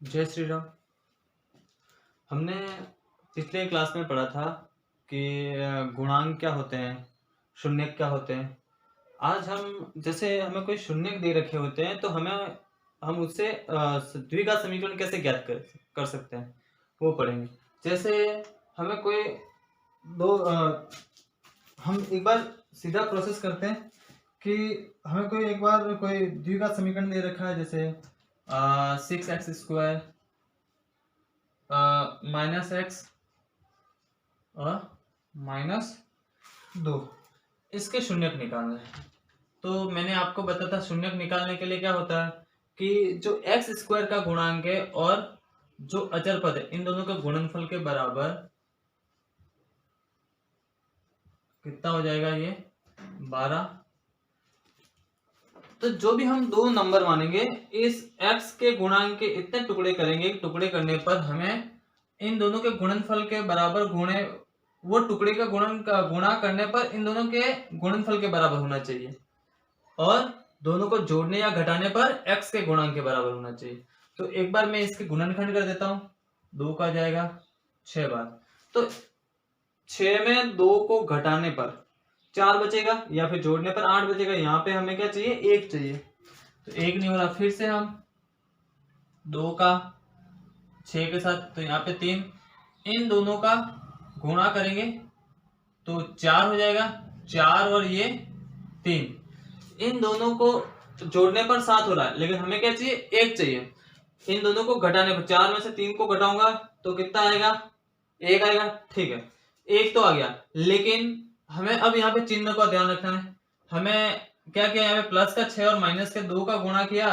जय श्री राम। हमने पिछले क्लास में पढ़ा था कि गुणांक क्या होते हैं, शून्यक क्या होते हैं। आज हम जैसे हमें कोई शून्यक दे रखे होते हैं तो हम उससे द्विघात समीकरण कैसे ज्ञात कर सकते हैं वो पढ़ेंगे। जैसे हमें कोई हम एक बार सीधा प्रोसेस करते हैं कि हमें एक बार कोई द्विघात समीकरण दे रखा है, जैसे 6x² -x और -2 इसके शून्यक निकालना है। तो मैंने आपको बताया था शून्यक निकालने के लिए क्या होता है कि जो x² का गुणांक है और जो अचर पद है इन दोनों के गुणनफल के बराबर कितना हो जाएगा, ये 12। तो जो भी हम दो नंबर मानेंगे इस x के गुणांक के इतने टुकड़े करेंगे, टुकड़े करने पर हमें इन दोनों के गुणनफल के बराबर वो टुकड़े का गुणा करने पर इन दोनों के गुणनफल के बराबर होना चाहिए और दोनों को जोड़ने या घटाने पर x के गुणांक के बराबर होना चाहिए। तो एक बार मैं इसके गुणनखंड कर देता हूं, 2 का जाएगा 6 बार। तो 6 में 2 को घटाने पर 4 बचेगा या फिर जोड़ने पर 8 बचेगा। यहाँ पे हमें क्या चाहिए, 1 चाहिए। तो 1 नहीं हो रहा, फिर से हम 2 का 6 के साथ, तो यहाँ पे 3, इन दोनों का गुणा करेंगे तो 4 हो जाएगा, 4 और ये 3, इन दोनों को जोड़ने पर 7 हो रहा है, लेकिन हमें क्या चाहिए, 1 चाहिए। इन दोनों को घटाने पर 4 में से 3 को घटाऊंगा तो कितना आएगा, 1 आएगा। ठीक है, 1 तो आ गया, लेकिन हमें अब यहाँ पे चिन्ह का ध्यान रखना है। हमें क्या किया, यहाँ पे प्लस का 6 और माइनस के 2 का गुणा किया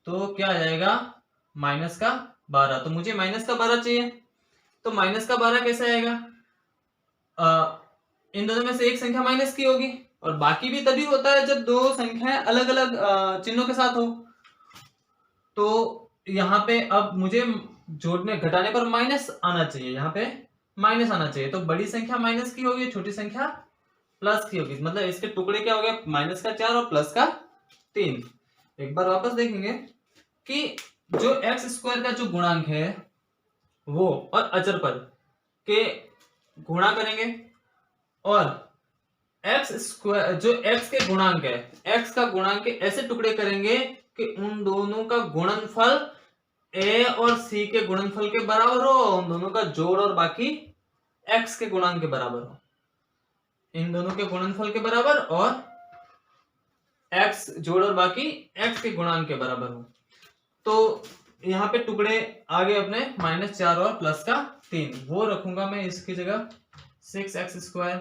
तो क्या आ जाएगा, -12। तो मुझे -12 चाहिए। तो -12 कैसे आएगा, इन दोनों में से एक संख्या माइनस की होगी, और बाकी भी तभी होता है जब दो संख्याएं अलग अलग चिन्हों के साथ हो। तो यहाँ पे अब मुझे जोड़ने घटाने पर माइनस आना चाहिए, यहाँ पे माइनस आना चाहिए। तो बड़ी संख्या माइनस की होगी, छोटी संख्या प्लस की होगी। मतलब इसके टुकड़े क्या हो गए, -4 और +3। एक बार वापस देखेंगे कि जो x² का जो गुणांक है वो और अचर पद के गुणा करेंगे, और x² जो x के गुणांक है, x का गुणांक के ऐसे टुकड़े करेंगे कि उन दोनों का गुणनफल a और c के गुणनफल के बराबर हो, उन दोनों का जोड़ और बाकी x के गुणांक के बराबर हो, इन दोनों के गुणनफल के बराबर और x जोड़ और बाकी x के गुणांक के बराबर हो। तो यहाँ पे टुकड़े आगे अपने -4 और +3 वो रखूंगा मैं इसकी जगह। 6x²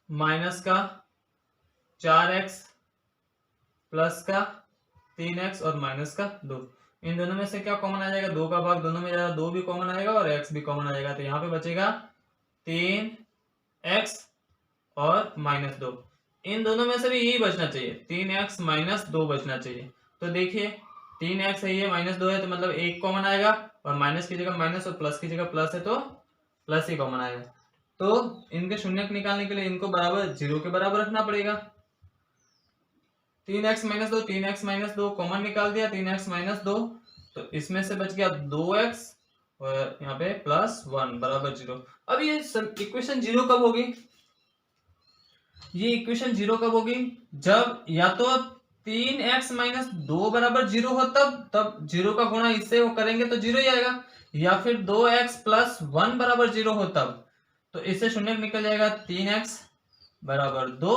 माइनस का 4x प्लस का 3x और -2, इन दोनों में से क्या कॉमन आ जाएगा, 2 का भाग दोनों में जाएगा, 2 भी कॉमन आएगा और x भी कॉमन आ जाएगा। तो यहाँ पे बचेगा 3x और -2, इन दोनों में से भी यही बचना चाहिए, 3x -2 बचना चाहिए। तो देखिए 3x है, ये -2 है, तो मतलब 1 कॉमन आएगा, और माइनस की जगह माइनस और प्लस की जगह प्लस है तो प्लस ही कॉमन आएगा। तो इनके शून्यक निकालने के लिए इनको बराबर 0 के बराबर रखना पड़ेगा। 3x -2, 3x -2 कॉमन निकाल दिया, 3x -2, तो इसमें से बच गया 2x और यहाँ पे +1 बराबर 0। अब ये इक्वेशन 0 कब होगी, ये इक्वेशन 0 कब होगी, जब या तो 3x -2 बराबर 0 हो, तब 0 का गुणा इससे वो करेंगे तो 0 ही आएगा, या फिर 2x + 1 बराबर 0 हो तब, तो इससे शून्य निकल जाएगा, 3x बराबर 2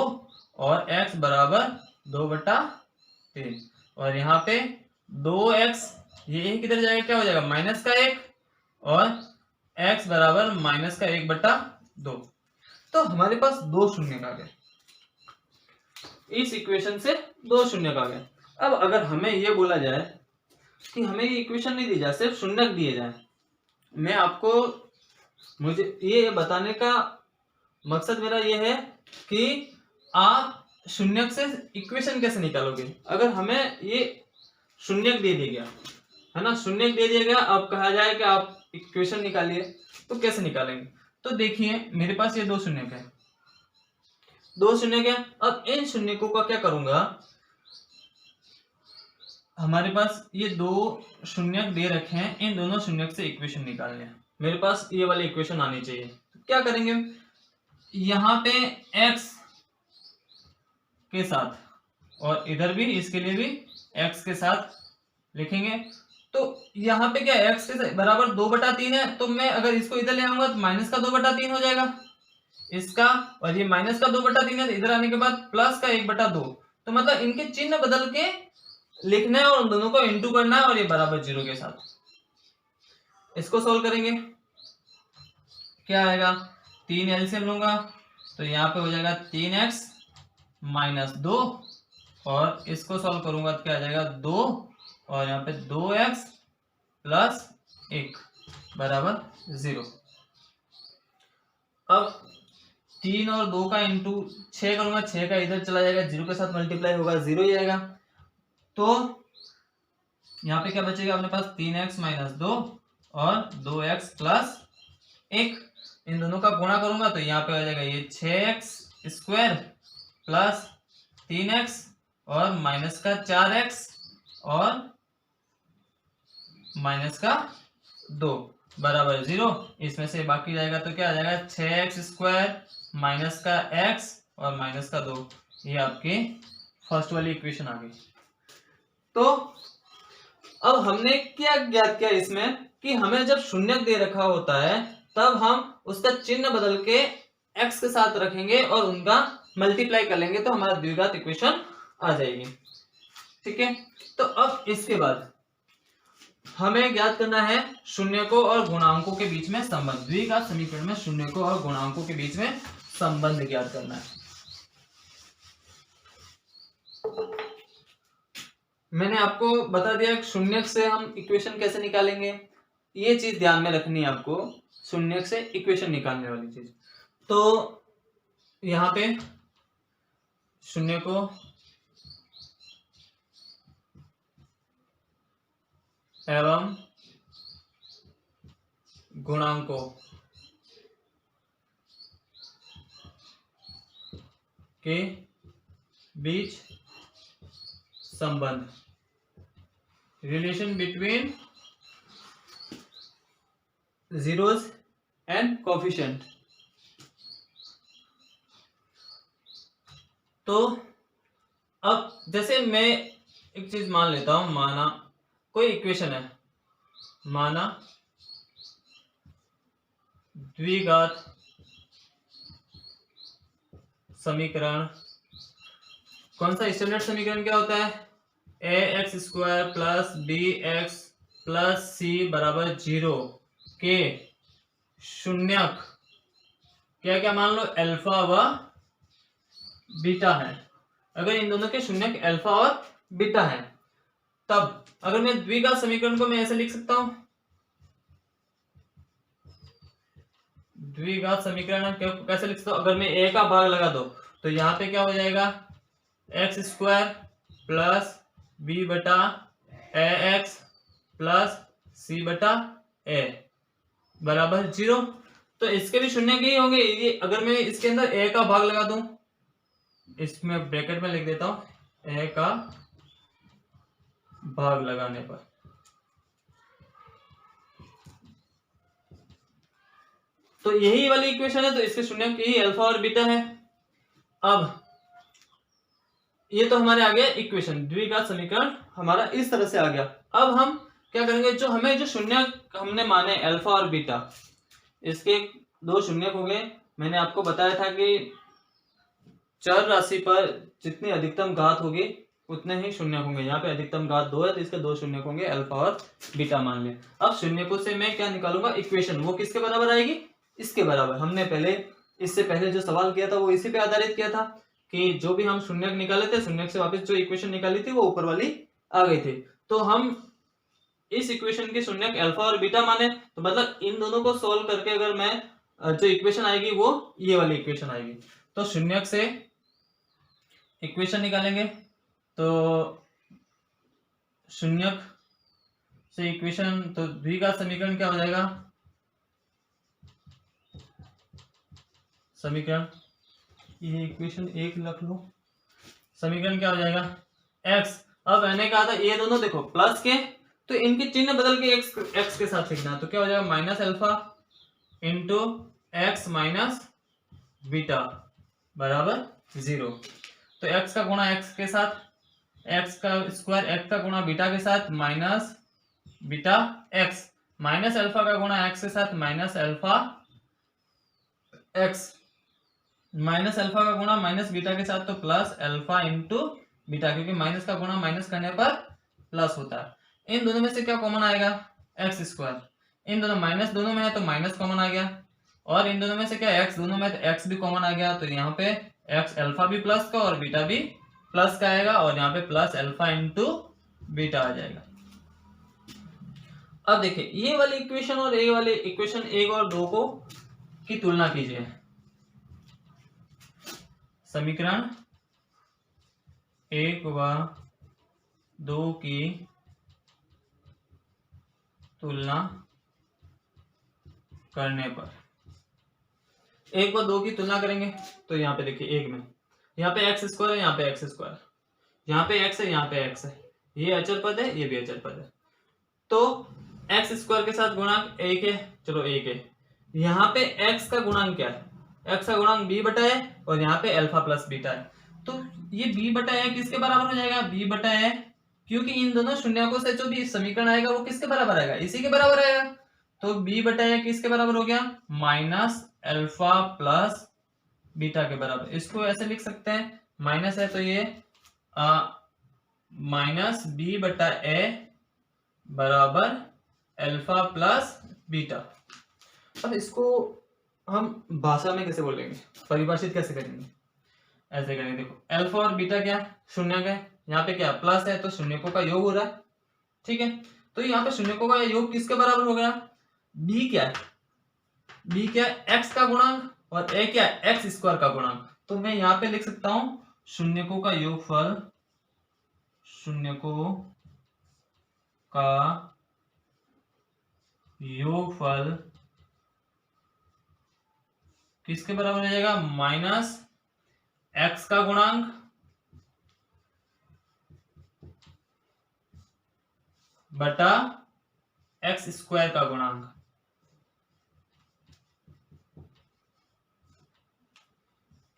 और x बराबर 2/3, और यहाँ पे 2x ये किधर जाएगा, क्या हो जाएगा, -1 और x बराबर -1/2। तो हमारे पास दो शून्य आ गए, इस इक्वेशन से दो शून्य आ गए। अब अगर हमें यह बोला जाए कि हमें ये इक्वेशन नहीं दी जाए, सिर्फ शून्यक दिए जाए, मैं आपको, मुझे ये बताने का मकसद मेरा ये है कि आप शून्यक से इक्वेशन कैसे निकालोगे। अगर हमें ये शून्यक दे दिया गया है ना, शून्यक दे दिया गया, अब कहा जाए कि आप इक्वेशन निकालिए, तो कैसे निकालेंगे। तो देखिए मेरे पास ये दो शून्यक है, दो शून्यक है। अब इन शून्यकों का क्या करूंगा, हमारे पास ये दो शून्यक दे रखे हैं, इन दोनों शून्यक से इक्वेशन निकालने हैं। मेरे पास ये वाली इक्वेशन आनी चाहिए। तो क्या करेंगे, यहाँ पे x के साथ और इधर भी इसके लिए भी x के साथ लिखेंगे। तो यहाँ पे क्या x के बराबर 2/3 है, तो मैं अगर इसको इधर ले आऊंगा तो माइनस का 2/3 हो जाएगा इसका, और ये माइनस का 2/3 है, इधर आने के बाद प्लस का 1/2। तो मतलब इनके चिन्ह बदल के लिखना है और उन दोनों को इंटू करना है, और ये बराबर 0 के साथ। इसको सोल्व करेंगे, क्या आएगा, 3 एलसीएम लूंगा तो यहाँ पे हो जाएगा 3x - 2, और इसको सॉल्व करूंगा तो क्या आ जाएगा 2, और यहाँ पे 2x + 1 बराबर 0। अब 3 और 2 का इंटू 6 करूंगा, 6 का इधर चला जाएगा, 0 के साथ मल्टीप्लाई होगा, 0 ही आएगा। तो यहाँ पे क्या बचेगा अपने पास, 3x - 2 और 2x + 1। इन दोनों का गुणा करूंगा तो यहाँ पे आ जाएगा ये 6x² + 3x और माइनस का 4x और माइनस का 2 बराबर 0। इसमें से बाकी जाएगा तो क्या आ जाएगा, 6x² माइनस का x और माइनस का 2। ये आपकी फर्स्ट वाली इक्वेशन आ गई। तो अब हमने क्या ज्ञात किया इसमें, कि हमें जब शून्यक दे रखा होता है तब हम उसका चिन्ह बदल के x के साथ रखेंगे और उनका मल्टीप्लाई कर लेंगे, तो हमारा द्विघात इक्वेशन आ जाएगी। ठीक है, तो अब इसके बाद हमें ज्ञात करना है शून्यकों और गुणांकों के बीच में संबंध। द्विघात समीकरण में शून्यकों और गुणांकों के बीच में संबंध ज्ञात करना है। मैंने आपको बता दिया शून्यक से हम इक्वेशन कैसे निकालेंगे, ये चीज ध्यान में रखनी है आपको, शून्यक से इक्वेशन निकालने वाली चीज। तो यहाँ पे शून्यकों एवं गुणांकों के बीच संबंध, relation between zeros and coefficient. तो अब जैसे मैं एक चीज मान लेता हूं, माना कोई इक्वेशन है, माना द्विघात समीकरण। कौन सा स्टैंडर्ड समीकरण क्या होता है, ax² + bx + c बराबर 0 के शून्यक क्या क्या मान लो, अल्फा व बीटा है। अगर इन दोनों के शून्यक अल्फा और बीटा है, तब अगर मैं द्विघात समीकरण को मैं ऐसे लिख सकता हूं, द्विघात समीकरण कैसे लिख सकता हूं, अगर मैं a का भाग लगा दो तो यहाँ पे क्या हो जाएगा, x² + b/ax + c/a बराबर 0। तो इसके भी शून्य ही होंगे। ये अगर मैं इसके अंदर a का भाग लगा दूं, इसमें ब्रैकेट में लिख देता हूं, a का भाग लगाने पर तो यही वाली इक्वेशन है, तो इसके शून्य यही अल्फा और बीटा है। अब ये तो हमारे आ गया इक्वेशन, द्विघात समीकरण हमारा इस तरह से आ गया। अब हम क्या करेंगे, जो हमें जो शून्य हमने माने अल्फा और बीटा, इसके दो शून्य हो गए। मैंने आपको बताया था कि चर राशि पर जितनी अधिकतम घात होगी उतने ही शून्य होंगे। यहाँ पे अधिकतम घात 2 है तो इसके 2 शून्य होंगे, अल्फा और बीटा मान लें। अब शून्यकों से मैं क्या निकालूंगा, इक्वेशन, वो किसके बराबर आएगी, इसके बराबर। हमने पहले इससे पहले जो सवाल किया था वो इसी पे आधारित किया था कि जो भी हम शून्यक निकाले थे, शून्यक से वापस जो इक्वेशन निकाली थी वो ऊपर वाली आ गई थी। तो हम इस इक्वेशन के शून्यक अल्फा और बीटा माने, तो मतलब इन दोनों को सोल्व करके अगर मैं जो इक्वेशन आएगी वो ये वाली इक्वेशन आएगी। तो शून्यक से इक्वेशन निकालेंगे, तो शून्यक से इक्वेशन, तो द्विघात समीकरण क्या हो जाएगा, समीकरण, ये इक्वेशन 1 लिख लो। समीकरण क्या हो जाएगा, x, अब मैंने कहा था ये दोनों देखो प्लस के, तो इनके चिन्ह बदल के एक्स के साथ लिखना, तो क्या हो जाएगा minus alpha into x minus beta बराबर 0। तो एक्स का गुणा एक्स के साथ, एक्स का स्क्वायर एक्स का गुणा बीटा के साथ minus beta x, minus alpha का गुणा एक्स के साथ minus alpha x, minus alpha का गुणा माइनस बीटा के साथ तो प्लस अल्फा इंटू बीटा, क्योंकि माइनस का गुणा माइनस करने पर प्लस होता है। इन दोनों में से क्या कॉमन आएगा एक्स स्क्वायर, इन दोनों माइनस दोनों में है तो माइनस कॉमन आ गया, और इन दोनों में से क्या एक्स दोनों में है तो एक्स भी कॉमन आ गया, तो यहाँ पे एक्स अल्फा भी प्लस का और बीटा भी प्लस का आएगा, और यहाँ पे प्लस अल्फा इंटू बीटा आ जाएगा। अब देखिए ये वाली इक्वेशन और ये वाले इक्वेशन 1 और 2 को की तुलना कीजिए। समीकरण 1 व 2 की तुलना करने पर, 1 व 2 की तुलना करेंगे तो यहाँ पे देखिए 1 में यहाँ पे एक्स स्क्वायर है, यहाँ पे एक्स स्क्वायर, यहाँ पे एक्स है, यहाँ पे एक्स है, ये अचर पद है, ये भी अचर पद है, तो एक्स स्क्वायर के साथ गुणांक 1 है, चलो 1 है। यहाँ पे एक्स का गुणांक क्या है, एक्स का गुणांक b बटा है, और यहाँ पे अल्फा प्लस बीटा है, तो ये b बटा है किसके बराबर हो जाएगा, b बटा है, क्योंकि इन दोनों शून्यकों से जो भी समीकरण आएगा वो किसके बराबर आएगा, इसी के बराबर आएगा, तो b बटा है किसके बराबर हो गया माइनस अल्फा प्लस बीटा के बराबर। इसको ऐसे लिख सकते हैं, माइनस है तो ये माइनस b बटा a बराबर अल्फा प्लस बीटा। अब इसको हम भाषा में कैसे बोलेंगे, परिभाषित कैसे करेंगे, ऐसे करेंगे, देखो अल्फा और बीटा क्या शून्य का है, यहाँ पे क्या प्लस है तो शून्यकों का योग हो रहा है, ठीक है, तो यहाँ पे शून्यकों का योग किसके बराबर हो गया, b क्या है, b क्या है x का गुणांक, और a क्या है एक्स स्क्वायर का गुणांक, तो मैं यहाँ पे लिख सकता हूं शून्यकों का योगफल, शून्यकों का योगफल किसके बराबर हो जाएगा माइनस एक्स का गुणांक बटा एक्स स्क्वायर का गुणांक।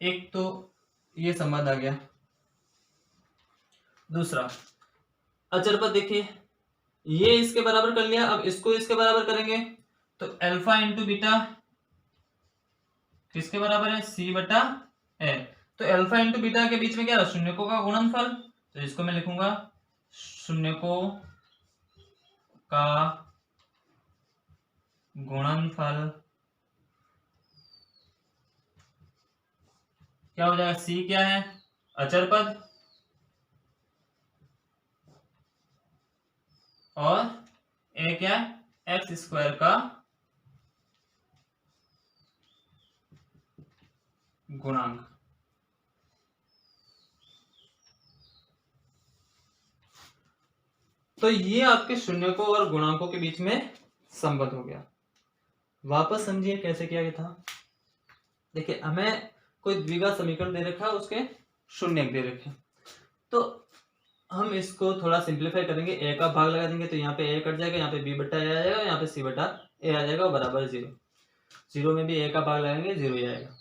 एक तो ये संबंध आ गया। दूसरा अचर पद देखिए, ये इसके बराबर कर लिया, अब इसको इसके बराबर करेंगे तो अल्फा इंटू बीटा किसके बराबर है c बटा a, तो अल्फा इंटू बीटा के बीच में क्या है शून्यकों का गुणनफल, तो इसको मैं लिखूंगा शून्यकों का गुणनफल क्या हो जाएगा, c क्या है अचर पद और a क्या है एक्स स्क्वायर का गुणांक। तो ये आपके शून्यकों और गुणांकों के बीच में संबंध हो गया। वापस समझिए कैसे किया गया था। देखिए हमें कोई द्विघात समीकरण दे रखा है, उसके शून्यक दे रखे, तो हम इसको थोड़ा सिंप्लीफाई करेंगे, a का भाग लगा देंगे तो यहाँ पे a कट जाएगा, यहाँ पे b बटा a आ जाएगा, यहाँ पे c बटा a आ जाएगा बराबर 0। 0 में भी a का भाग लगाएंगे 0 ही आएगा।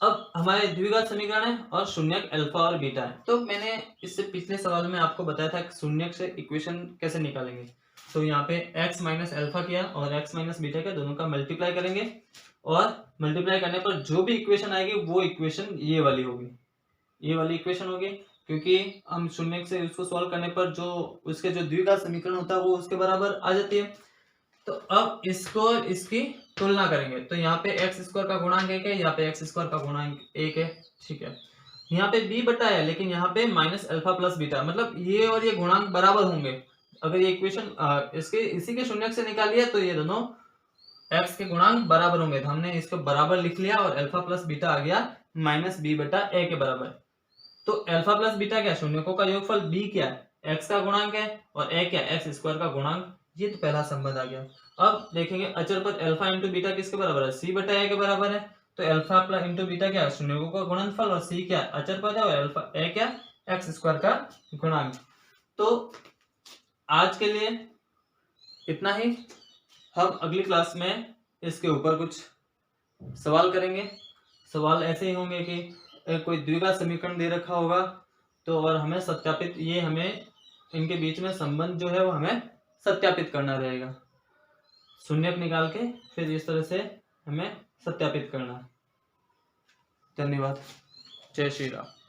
अब हमारे द्विघात समीकरण है और शून्यक अल्फा और बीटा है, तो मैंने इससे पिछले सवाल में आपको बताया था कि शून्यक से इक्वेशन कैसे निकालेंगे। तो यहाँ पे x माइनस अल्फा किया और x माइनस बीटा किया, दोनों का मल्टीप्लाई करेंगे और मल्टीप्लाई करने पर जो भी इक्वेशन आएगी वो इक्वेशन ये वाली होगी, ये वाली इक्वेशन होगी, क्योंकि हम शून्यक से उसको सॉल्व करने पर जो उसके जो द्विघात समीकरण होता है वो उसके बराबर आ जाती है। तो अब इसको इसकी तुलना करेंगे, तो यहाँ पे एक्स स्क्वायर का गुणांक 1 है, यहाँ पे एक्स स्क्वायर का गुणांक 1 है, ठीक है, यहाँ पे b बटा है, लेकिन यहाँ पे माइनस अल्फा प्लस बीटा, मतलब ये और ये गुणांक बराबर होंगे। अगर ये इक्वेशन इसके इसी के शून्यक से निकालिए तो ये दोनों x के गुणांक बराबर होंगे, तो हमने इसको बराबर लिख लिया और अल्फा प्लस बीटा आ गया माइनस b बटा a के बराबर। तो अल्फा प्लस बीटा क्या शून्यकों का योगफल, b क्या है x का गुणांक है और a क्या एक्स स्क्वायर का गुणांक, ये तो पहला संबंध आ गया। अब देखेंगे अचर पद अल्फा इंटू बीटा किसके बराबर है, c बटा a के बराबर है, तो अल्फा प्लस इंटू बीटा क्या है शून्यकों का गुणनफल और c क्या अचर पद है और अल्फा a क्या एक्स स्क्वायर का गुणांक। तो आज के लिए इतना ही। हम अगली क्लास में इसके ऊपर कुछ सवाल करेंगे। सवाल ऐसे ही होंगे कि कोई द्विघात समीकरण दे रखा होगा तो और हमें सत्यापित, ये हमें इनके बीच में संबंध जो है वो हमें सत्यापित करना रहेगा। शून्यक निकाल के फिर इस तरह से हमें सत्यापित करना है। धन्यवाद। जय श्री राम।